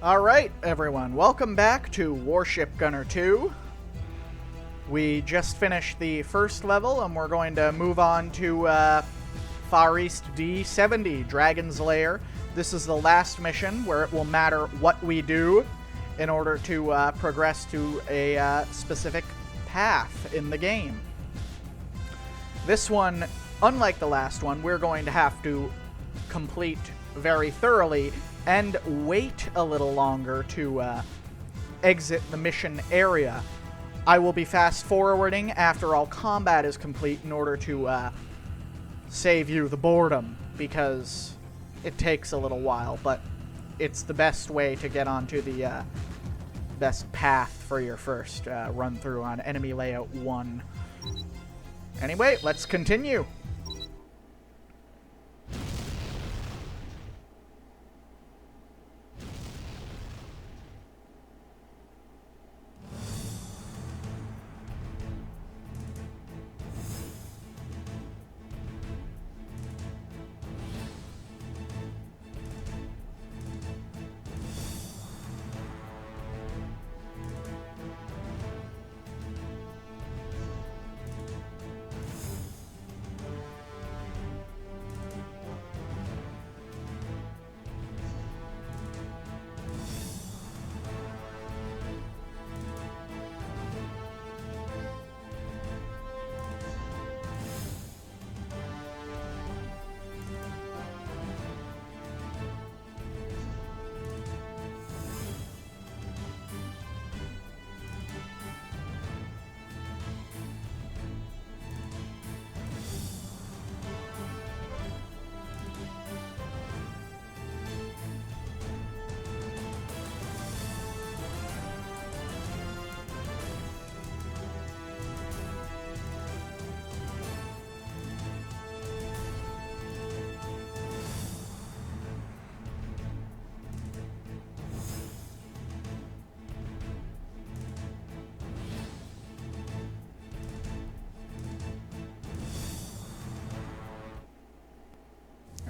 Alright, everyone, welcome back to Warship Gunner 2. We just finished the first level, and we're going to move on to Far East D70, Dragon's Lair. This is the last mission where it will matter what we do in order to progress to a specific path in the game. This one, unlike the last one, we're going to have to complete very thoroughly and wait a little longer to exit the mission area. I will be fast-forwarding after all combat is complete in order to save you the boredom, because it takes a little while, but it's the best way to get onto the best path for your first run-through on Enemy Layout 1. Anyway, let's continue.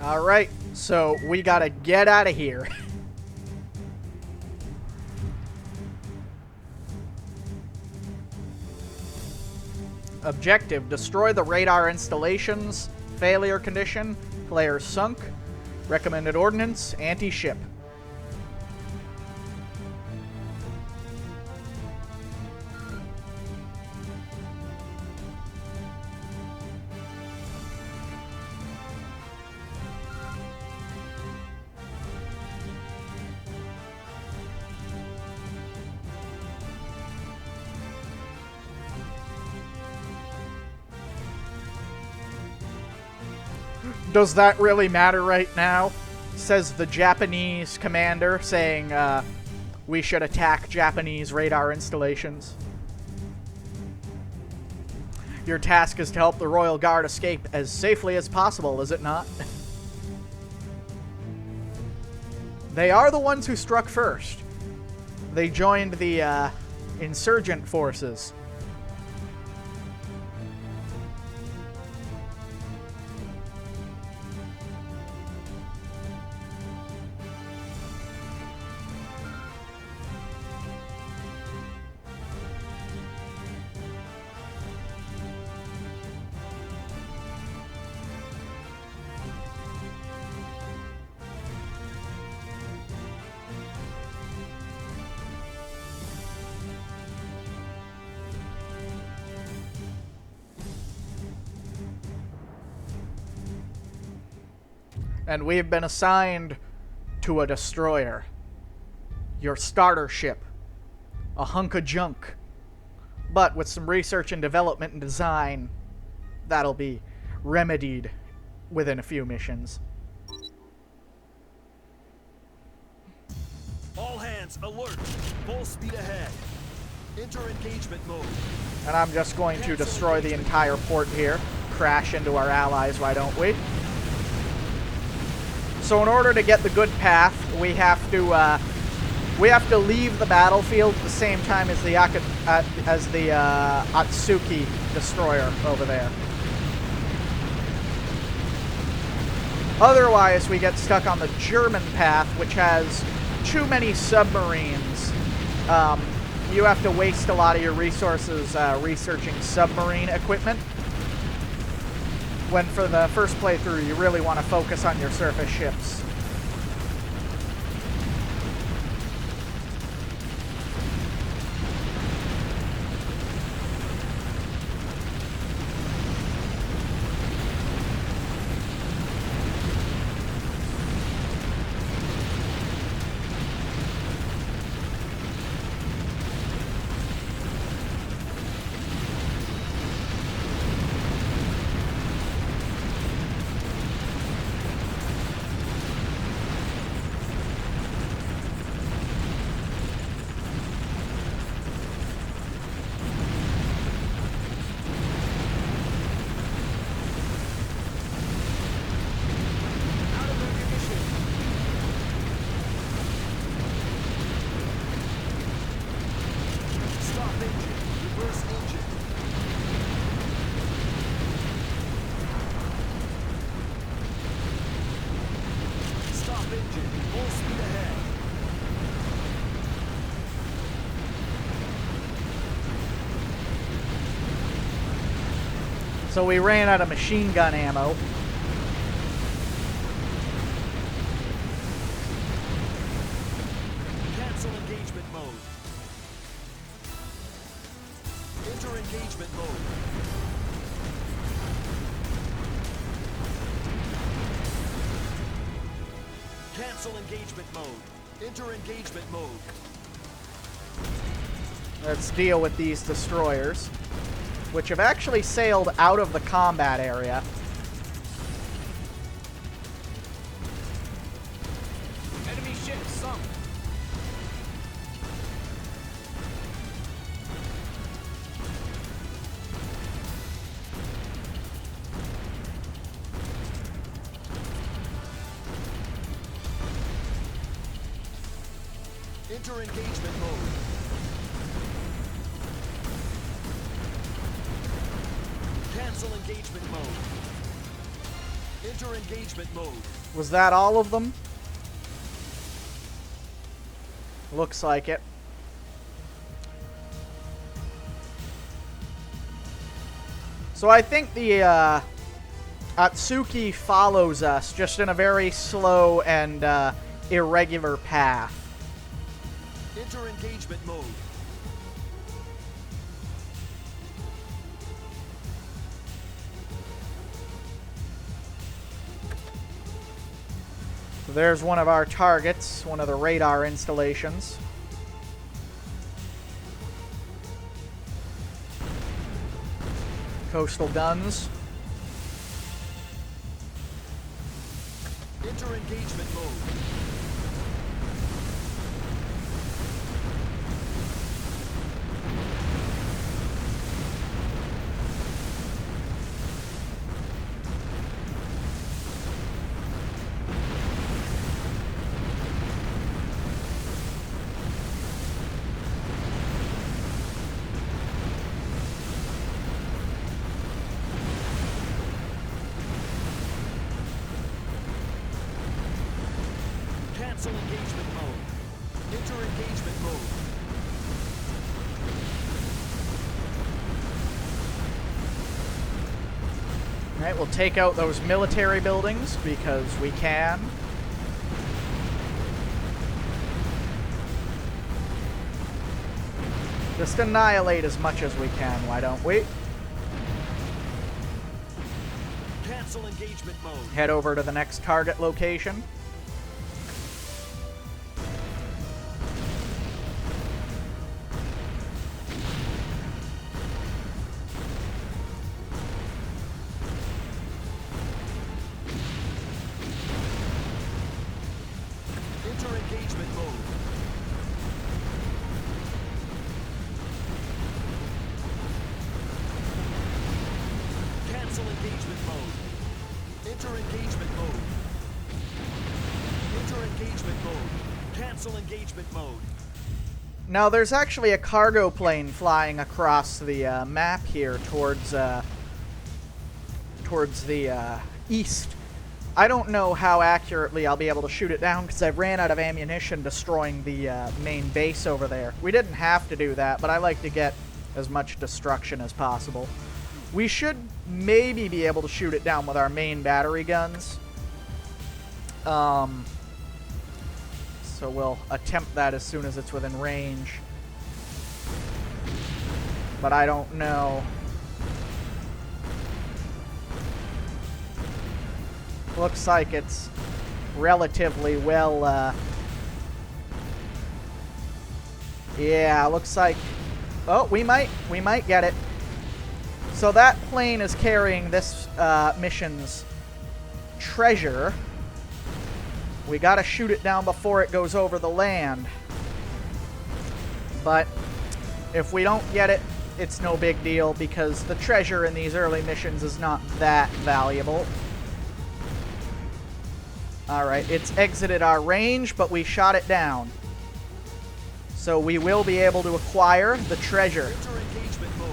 Alright, so we gotta get out of here. Objective: destroy the radar installations. Failure condition: player sunk. Recommended ordnance: anti-ship. Does that really matter right now? Says the Japanese commander, saying we should attack Japanese radar installations. Your task is to help the Royal Guard escape as safely as possible, is it not? They are the ones who struck first. They joined the insurgent forces. And we've been assigned to a destroyer. Your starter ship. A hunk of junk. But with some research and development and design, that'll be remedied within a few missions. All hands alert. Full speed ahead. Enter engagement mode. And I'm just going to destroy the entire port here. Crash into our allies, why don't we? So in order to get the good path, we have to leave the battlefield at the same time as the Atsuki destroyer over there. Otherwise, we get stuck on the German path, which has too many submarines, you have to waste a lot of your resources researching submarine equipment. When for the first playthrough, you really want to focus on your surface ships. So we ran out of machine gun ammo. Cancel engagement mode. Enter engagement mode. Cancel engagement mode. Enter engagement mode. Let's deal with these destroyers, which have actually sailed out of the combat area. Enemy ship sunk. Enter engagement mode. Cancel engagement mode. Enter engagement mode. Was that all of them? Looks like it. So I think the Atsuki follows us just in a very slow and irregular path. Enter engagement mode. So there's one of our targets, one of the radar installations. Coastal guns. Enter engagement mode. Cancel engagement mode. Enter engagement mode. Alright, we'll take out those military buildings because we can. Just annihilate as much as we can, why don't we? Cancel engagement mode. Head over to the next target location. Enter engagement mode. Cancel engagement mode. Enter engagement mode. Enter engagement mode. Cancel engagement mode. Now, there's actually a cargo plane flying across the map here towards the east. I don't know how accurately I'll be able to shoot it down because I ran out of ammunition destroying the main base over there. We didn't have to do that, but I like to get as much destruction as possible. We should maybe be able to shoot it down with our main battery guns. So we'll attempt that as soon as it's within range. But I don't know. Looks like it's relatively well, yeah, looks like... Oh, we might get it. So that plane is carrying this mission's treasure. We gotta shoot it down before it goes over the land. But if we don't get it, it's no big deal because the treasure in these early missions is not that valuable. Alright, it's exited our range, but we shot it down. So we will be able to acquire the treasure. Enter engagement mode.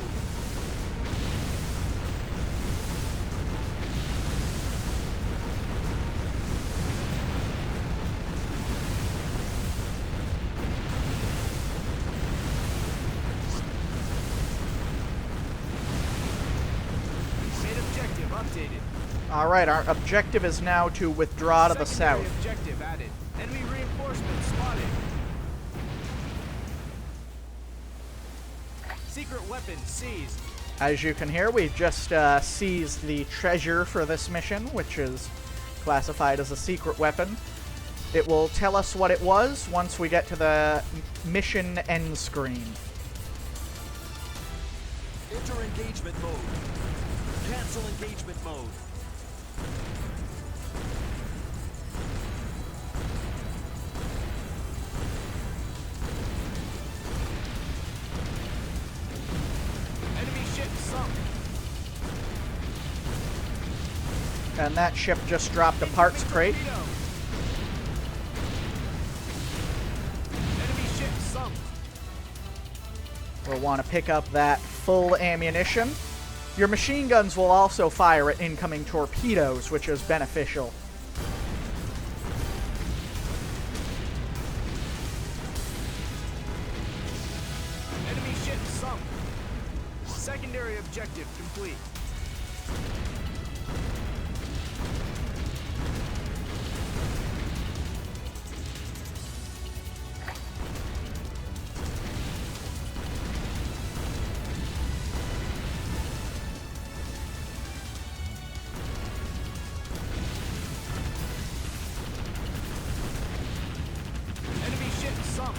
Main objective updated. Alright, our objective is now to withdraw to the Secondary south. objective added. Enemy reinforcements spotted. Secret weapon seized. As you can hear, we've just seized the treasure for this mission, which is classified as a secret weapon. It will tell us what it was once we get to the mission end screen. Enter engagement mode. Cancel engagement mode. Enemy ship sunk. And that ship just dropped a parts crate. Torpedo. Enemy ship sunk. We'll want to pick up that full ammunition. Your machine guns will also fire at incoming torpedoes, which is beneficial. Enemy ship sunk. Secondary objective complete. Enemy ship sunk.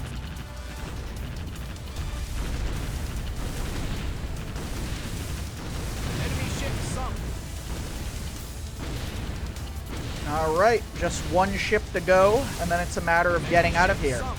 Enemy ship sunk. Alright, just one ship to go, and then it's a matter of getting out of here. Sunk.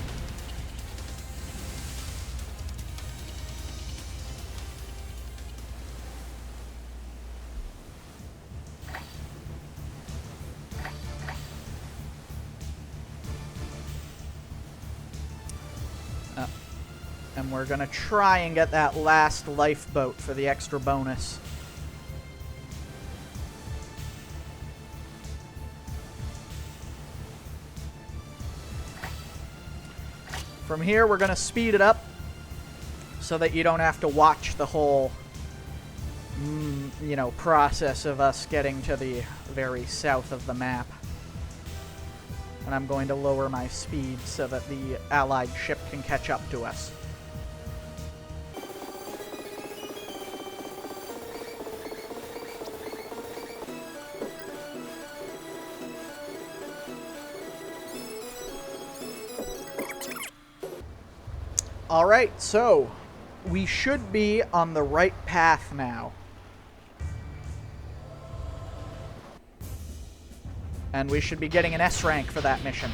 And we're gonna try and get that last lifeboat for the extra bonus. From here, we're gonna speed it up so that you don't have to watch the whole, you know, process of us getting to the very south of the map. And I'm going to lower my speed so that the allied ship can catch up to us. Alright, so we should be on the right path now. And we should be getting an S rank for that mission.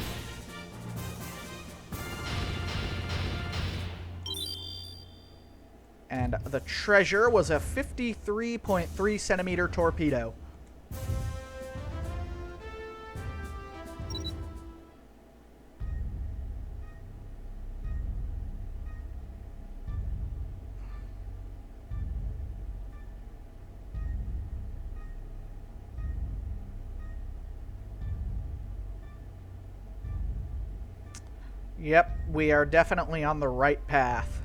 And the treasure was a 53.3 centimeter torpedo. Yep, we are definitely on the right path.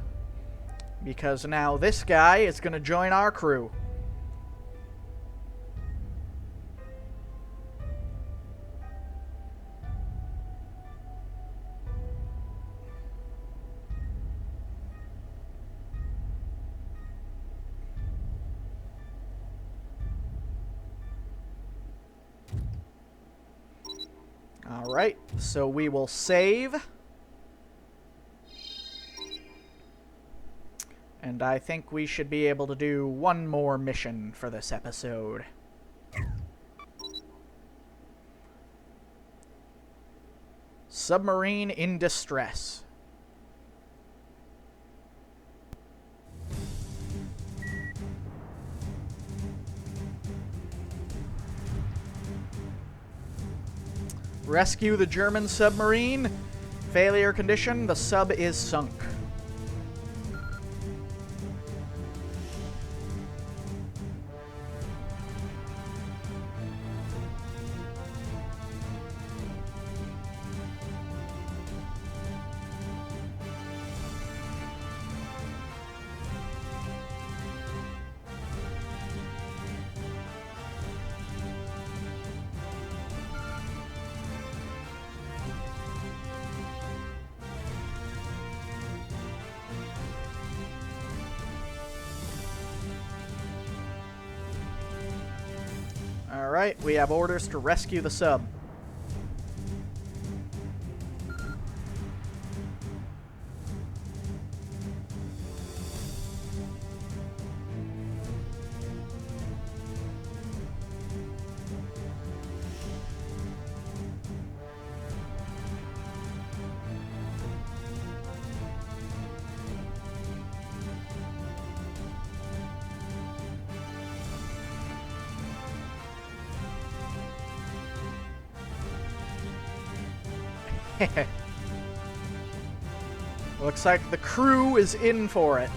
Because now this guy is going to join our crew. Alright, so we will save. And I think we should be able to do one more mission for this episode. Submarine in distress. Rescue the German submarine. Failure condition, the sub is sunk. Alright, we have orders to rescue the sub. Looks like the crew is in for it.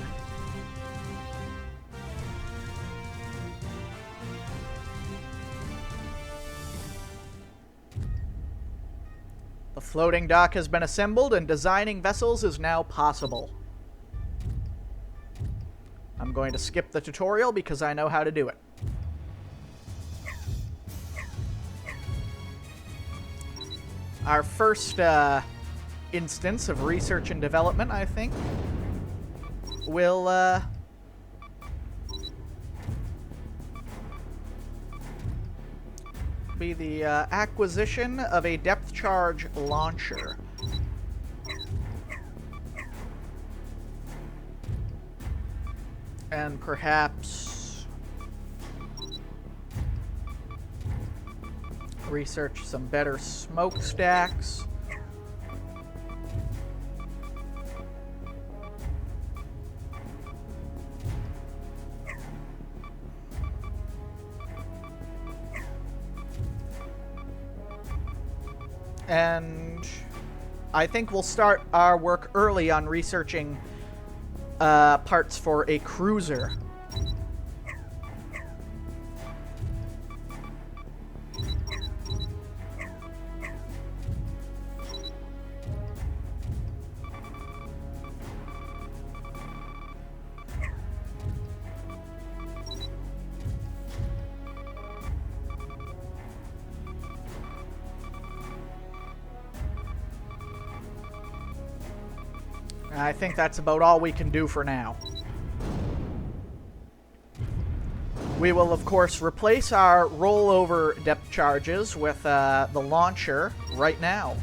The floating dock has been assembled and designing vessels is now possible. I'm going to skip the tutorial because I know how to do it. Our first instance of research and development, I think, will be the acquisition of a depth charge launcher. And perhaps research some better smokestacks. And I think we'll start our work early on researching parts for a cruiser. I think that's about all we can do for now. We will, of course, replace our rollover depth charges with the launcher right now.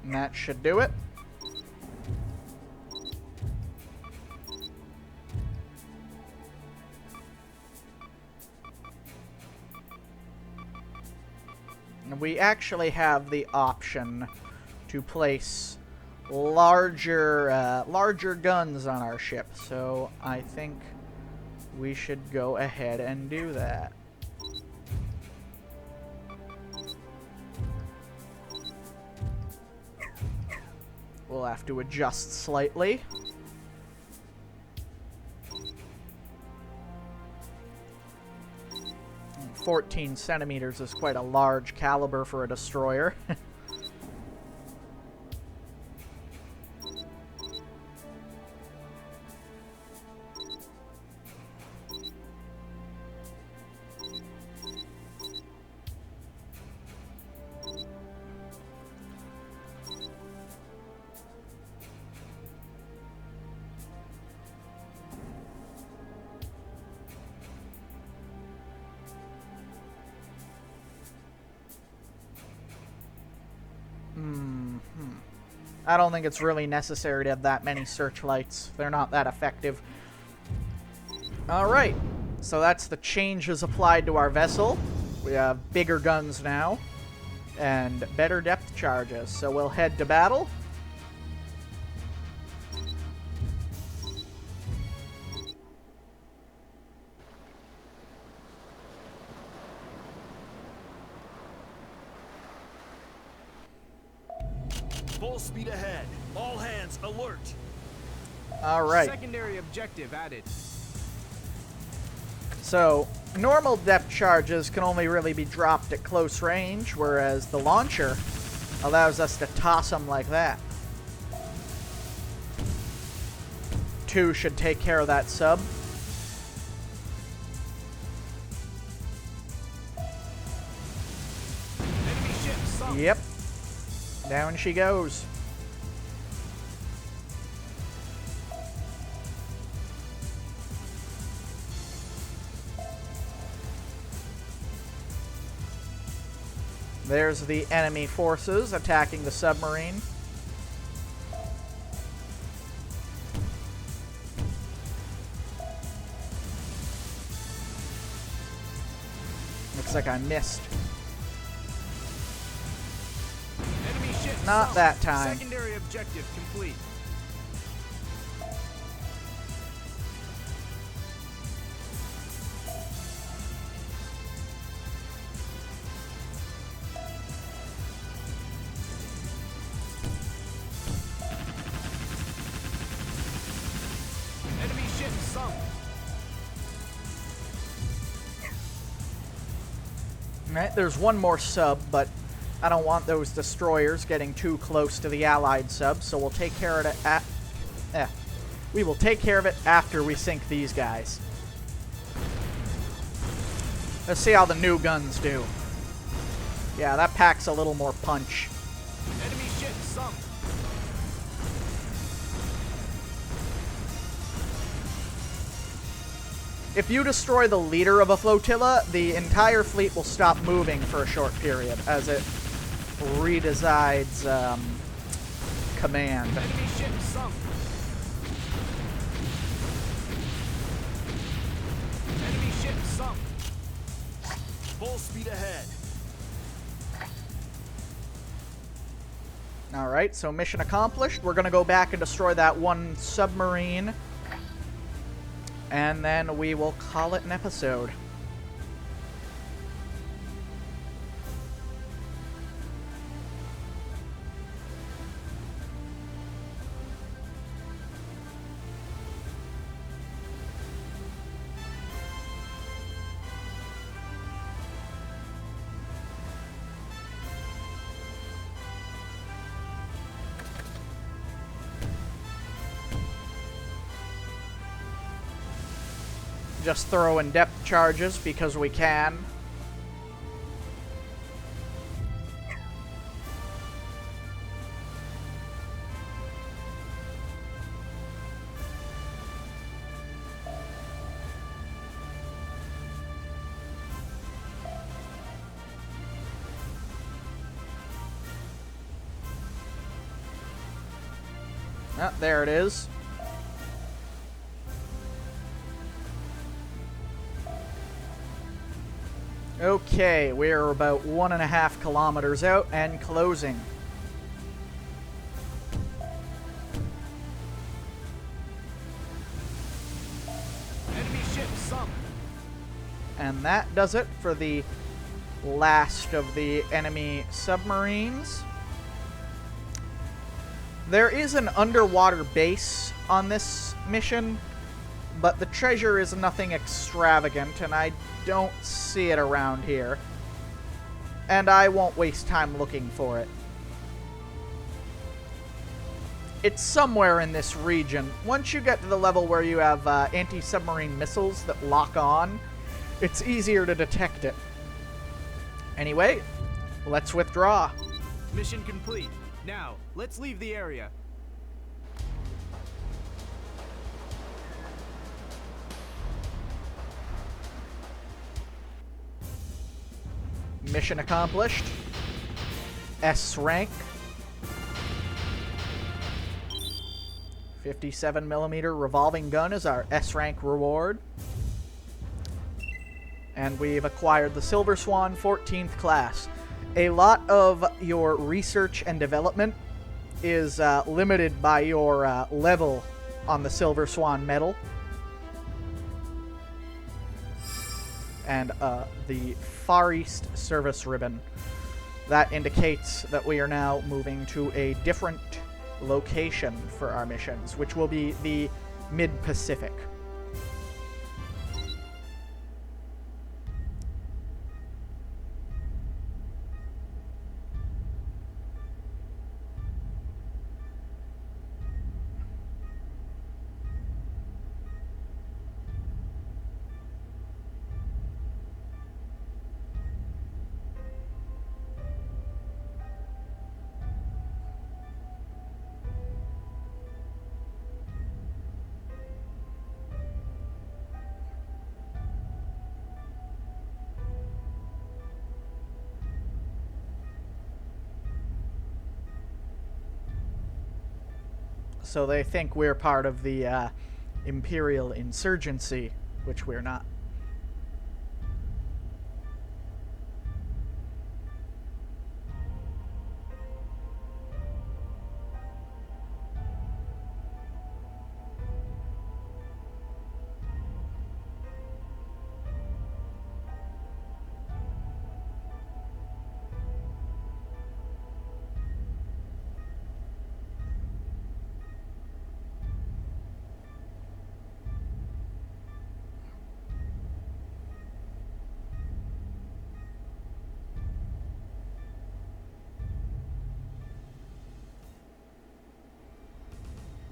And that should do it. And we actually have the option to place larger guns on our ship, so I think we should go ahead and do that. We'll have to adjust slightly. And 14 centimeters is quite a large caliber for a destroyer. I don't think it's really necessary to have that many searchlights. They're not that effective. Alright, so that's the changes applied to our vessel. We have bigger guns now, and better depth charges. So we'll head to battle. Full speed ahead. All hands alert. Alright. Secondary objective added. So, normal depth charges can only really be dropped at close range, whereas the launcher allows us to toss them like that. 2 should take care of that sub. Enemy ship sunk. Yep. Down she goes. There's the enemy forces attacking the submarine. Looks like I missed. Enemy ship Not sunk. that time. Secondary objective complete. Enemy ship sunk. Alright, there's one more sub, but I don't want those destroyers getting too close to the allied sub, so we'll take care of it we will take care of it after we sink these guys. Let's see how the new guns do. Yeah, that packs a little more punch. Enemy ship sunk. If you destroy the leader of a flotilla, the entire fleet will stop moving for a short period as it redecides command. Enemy ship sunk. Enemy ship sunk. Full speed ahead. Alright, so mission accomplished. We're going to go back and destroy that one submarine. And then we will call it an episode. Just throw in depth charges because we can. Ah, there it is. Okay, we're about 1.5 kilometers out and closing. And that does it for the last of the enemy submarines. There is an underwater base on this mission, but the treasure is nothing extravagant, and I don't see it around here. And I won't waste time looking for it. It's somewhere in this region. Once you get to the level where you have anti-submarine missiles that lock on, it's easier to detect it. Anyway, let's withdraw. Mission complete. Now, let's leave the area. Mission accomplished. S rank. 57mm revolving gun is our S rank reward. And we've acquired the Silver Swan 14th class. A lot of your research and development is limited by your level on the Silver Swan medal. And the Far East service ribbon. That indicates that we are now moving to a different location for our missions, which will be the Mid-Pacific. So they think we're part of the Imperial insurgency, which we're not.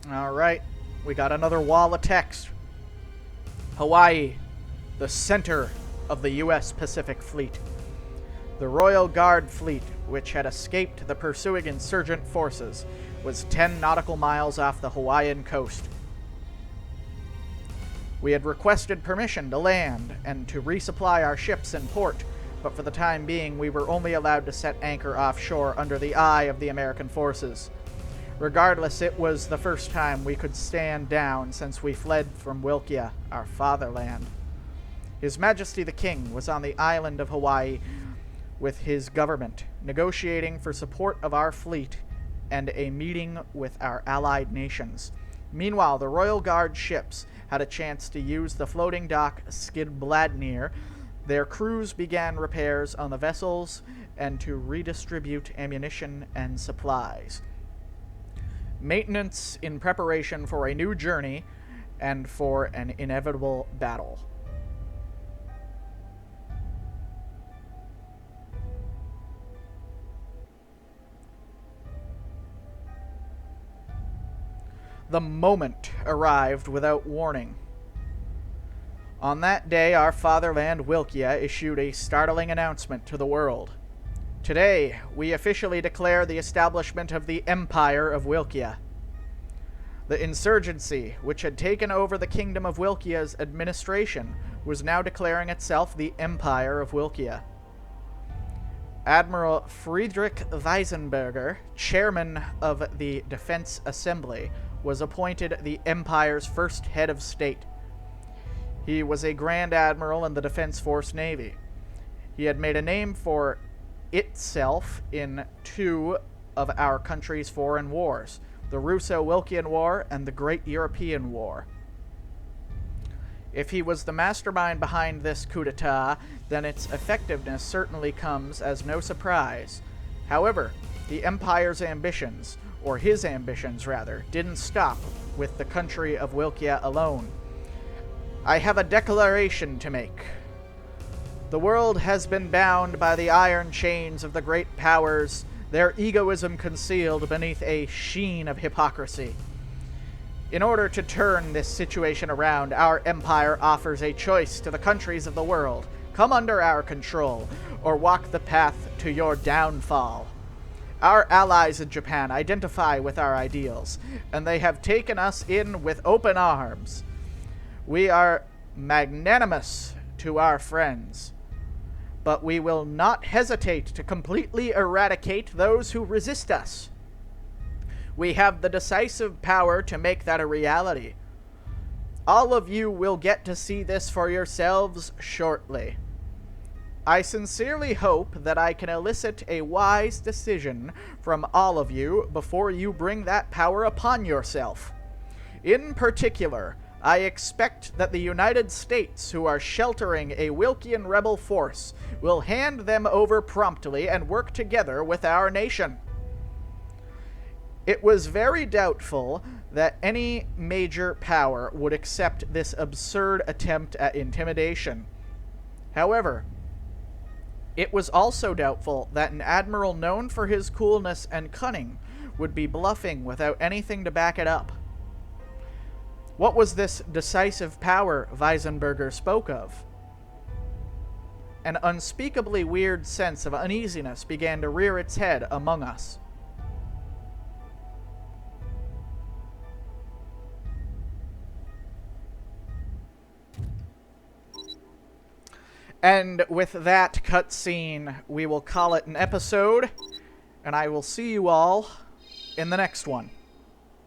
Alright, we got another wall of text. Hawaii, the center of the U.S. Pacific Fleet. The Royal Guard Fleet, which had escaped the pursuing insurgent forces, was 10 nautical miles off the Hawaiian coast. We had requested permission to land and to resupply our ships in port, but for the time being we were only allowed to set anchor offshore under the eye of the American forces. Regardless, it was the first time we could stand down since we fled from Wilkia, our fatherland. His Majesty the King was on the island of Hawaii with his government, negotiating for support of our fleet and a meeting with our allied nations. Meanwhile, the Royal Guard ships had a chance to use the floating dock Skidbladnir. Their crews began repairs on the vessels and to redistribute ammunition and supplies. Maintenance in preparation for a new journey and for an inevitable battle. The moment arrived without warning. On that day, our fatherland, Wilkia, issued a startling announcement to the world. Today, we officially declare the establishment of the Empire of Wilkia. The insurgency, which had taken over the Kingdom of Wilkia's administration, was now declaring itself the Empire of Wilkia. Admiral Friedrich Weisenberger, chairman of the Defense Assembly, was appointed the Empire's first head of state. He was a Grand Admiral in the Defense Force Navy. He had made a name for itself in two of our country's foreign wars, the Russo-Wilkian War and the Great European War. If he was the mastermind behind this coup d'etat, then its effectiveness certainly comes as no surprise. However, the Empire's ambitions, or his ambitions rather, didn't stop with the country of Wilkia alone. I have a declaration to make. The world has been bound by the iron chains of the great powers, their egoism concealed beneath a sheen of hypocrisy. In order to turn this situation around, our empire offers a choice to the countries of the world. Come under our control, or walk the path to your downfall. Our allies in Japan identify with our ideals, and they have taken us in with open arms. We are magnanimous to our friends, but we will not hesitate to completely eradicate those who resist us. We have the decisive power to make that a reality. All of you will get to see this for yourselves shortly. I sincerely hope that I can elicit a wise decision from all of you before you bring that power upon yourself. In particular, I expect that the United States, who are sheltering a Wilkian rebel force, will hand them over promptly and work together with our nation. It was very doubtful that any major power would accept this absurd attempt at intimidation. However, it was also doubtful that an admiral known for his coolness and cunning would be bluffing without anything to back it up. What was this decisive power Weisenberger spoke of? An unspeakably weird sense of uneasiness began to rear its head among us. And with that cutscene, we will call it an episode, and I will see you all in the next one.